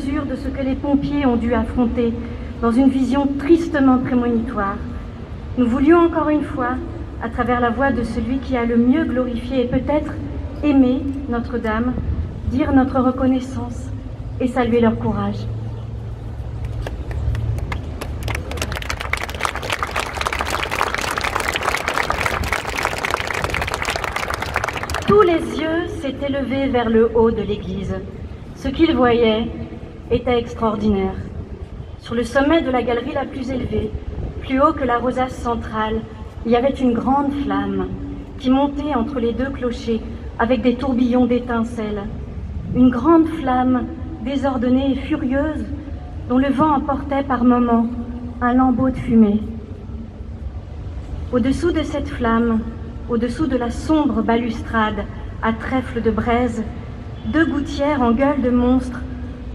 mesure de ce que les pompiers ont dû affronter dans une vision tristement prémonitoire. Nous voulions encore une fois, à travers la voix de celui qui a le mieux glorifié et peut-être aimé Notre-Dame, dire notre reconnaissance et saluer leur courage. Tous les yeux s'étaient levés vers le haut de l'église. Ce qu'ils voyaient était extraordinaire. Sur le sommet de la galerie la plus élevée, plus haut que la rosace centrale, il y avait une grande flamme qui montait entre les deux clochers avec des tourbillons d'étincelles. Une grande flamme désordonnée et furieuse dont le vent emportait par moments un lambeau de fumée. Au-dessous de cette flamme, au-dessous de la sombre balustrade à trèfle de braise, deux gouttières en gueule de monstre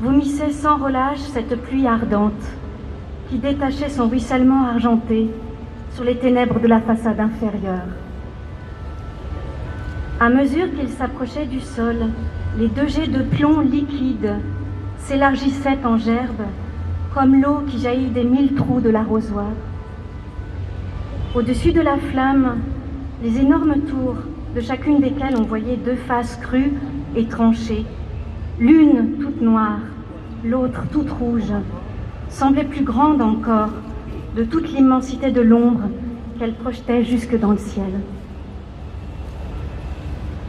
vomissaient sans relâche cette pluie ardente qui détachait son ruissellement argenté sur les ténèbres de la façade inférieure. À mesure qu'il s'approchait du sol, les deux jets de plomb liquide s'élargissaient en gerbes comme l'eau qui jaillit des 1000 trous de l'arrosoir. Au-dessus de la flamme, les énormes tours, de chacune desquelles on voyait deux faces crues et tranchées, l'une toute noire, l'autre toute rouge, semblaient plus grandes encore de toute l'immensité de l'ombre qu'elles projetaient jusque dans le ciel.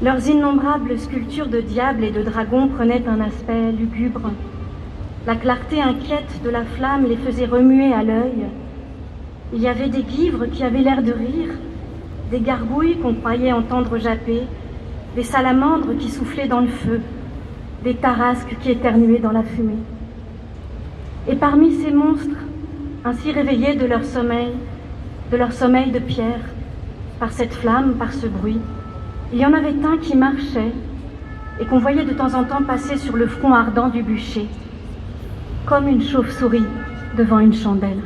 Leurs innombrables sculptures de diables et de dragons prenaient un aspect lugubre. La clarté inquiète de la flamme les faisait remuer à l'œil. Il y avait des guivres qui avaient l'air de rire, des gargouilles qu'on croyait entendre japper, des salamandres qui soufflaient dans le feu, des tarasques qui éternuaient dans la fumée. Et parmi ces monstres, ainsi réveillés de leur sommeil de pierre, par cette flamme, par ce bruit, il y en avait un qui marchait et qu'on voyait de temps en temps passer sur le front ardent du bûcher, comme une chauve-souris devant une chandelle.